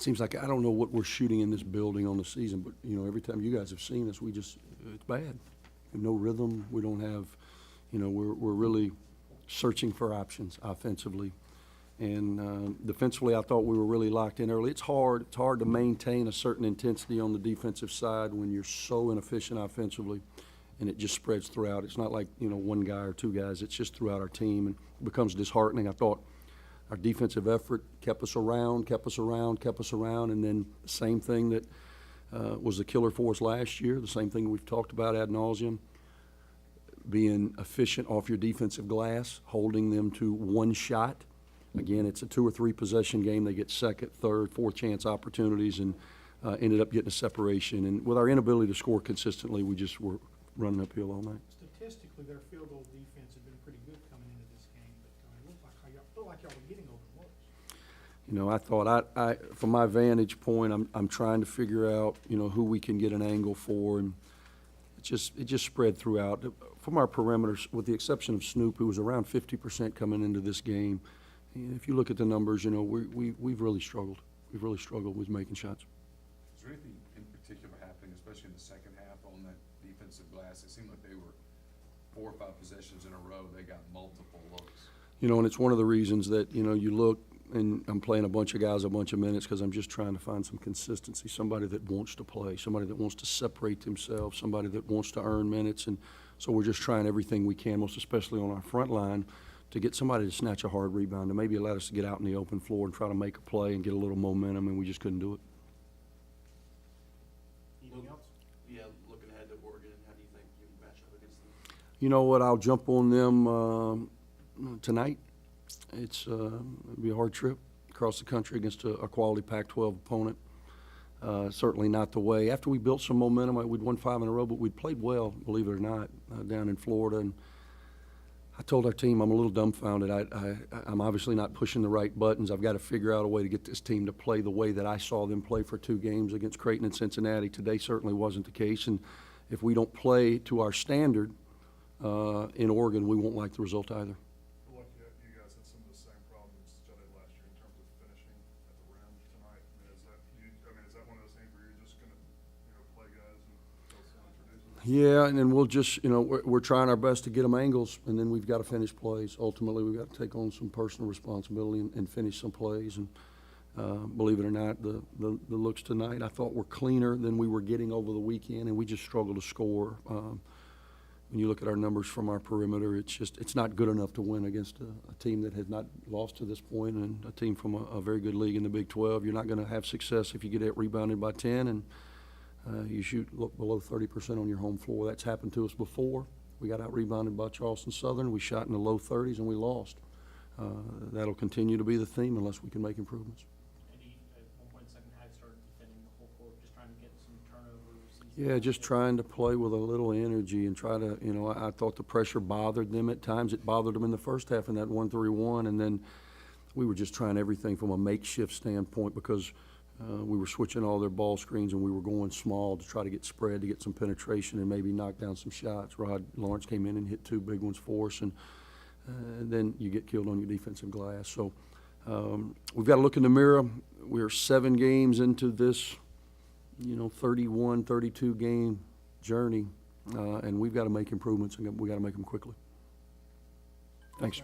seems like I don't know what we're shooting in this building on the season, but, you know, every time you guys have seen us, it's bad. No rhythm. We don't have, you know, we're really searching for options offensively. And defensively, I thought we were really locked in early. It's hard to maintain a certain intensity on the defensive side when you're so inefficient offensively, and it just spreads throughout. It's not like, you know, one guy or two guys. It's just throughout our team, and it becomes disheartening. I thought our defensive effort kept us around, and then the same thing that was the killer for us last year, the same thing we've talked about ad nauseum, being efficient off your defensive glass, holding them to one shot. Again, it's a 2 or 3 possession game. They get second, third, fourth chance opportunities, and ended up getting a separation. And with our inability to score consistently, we just were running uphill all night. Statistically, their field goal defense has been pretty good coming into this game, but it looked like y'all were getting overlooked. You know, I thought I from my vantage point, I'm trying to figure out, you know, who we can get an angle for, and it just spread throughout. From our perimeters, with the exception of Snoop, who was around 50% coming into this game. If you look at the numbers, you know, we've really struggled. We've really struggled with making shots. Is there anything in particular happening, especially in the second half on that defensive glass? It seemed like they were 4 or 5 possessions in a row. They got multiple looks. You know, and it's one of the reasons that, you know, you look, and I'm playing a bunch of guys a bunch of minutes because I'm just trying to find some consistency, somebody that wants to play, somebody that wants to separate themselves, somebody that wants to earn minutes. And so we're just trying everything we can, most especially on our front line, to get somebody to snatch a hard rebound and maybe allow us to get out in the open floor and try to make a play and get a little momentum, and we just couldn't do it. Anything else? Yeah, looking ahead to Oregon, how do you think you match up against them? You know what? I'll jump on them tonight. It'll be a hard trip across the country against a quality Pac-12 opponent. Certainly not the way. After we built some momentum, we'd won 5 in a row, but we'd played well, believe it or not, down in Florida. And I told our team I'm a little dumbfounded. I'm obviously not pushing the right buttons. I've got to figure out a way to get this team to play the way that I saw them play for 2 games against Creighton and Cincinnati. Today certainly wasn't the case, and if we don't play to our standard in Oregon, we won't like the result either. Like you guys had some of the same problems y'all did last year in terms of finishing at the rim tonight. Is that one of those things where you're just going to, you know, play guys and introduce them? Yeah, and then we'll just, you know, we're trying our best to get them angles, and then we've got to finish plays. Ultimately, we've got to take on some personal responsibility and finish some plays. And believe it or not, the looks tonight I thought were cleaner than we were getting over the weekend, and we just struggled to score. When you look at our numbers from our perimeter, it's not good enough to win against a team that has not lost to this point, and a team from a very good league in the Big 12. You're not going to have success if you get out rebounded by 10 and you shoot below 30% on your home floor. That's happened to us before. We got out rebounded by Charleston Southern. We shot in the low 30s and we lost. That'll continue to be the theme unless we can make improvements. Maybe at one point in the second half, started defending the whole court, just trying to get some turnovers. Yeah, just trying to play with a little energy and try to, you know, I thought the pressure bothered them at times. It bothered them in the first half in that 1-3-1, and then we were just trying everything from a makeshift standpoint because we were switching all their ball screens and we were going small to try to get spread, to get some penetration and maybe knock down some shots. Rod Lawrence came in and hit 2 big ones for us, and then you get killed on your defensive glass. So we've got to look in the mirror. We're 7 games into this, you know, 31, 32 game journey, and we've got to make improvements, and we got to make them quickly. Thanks.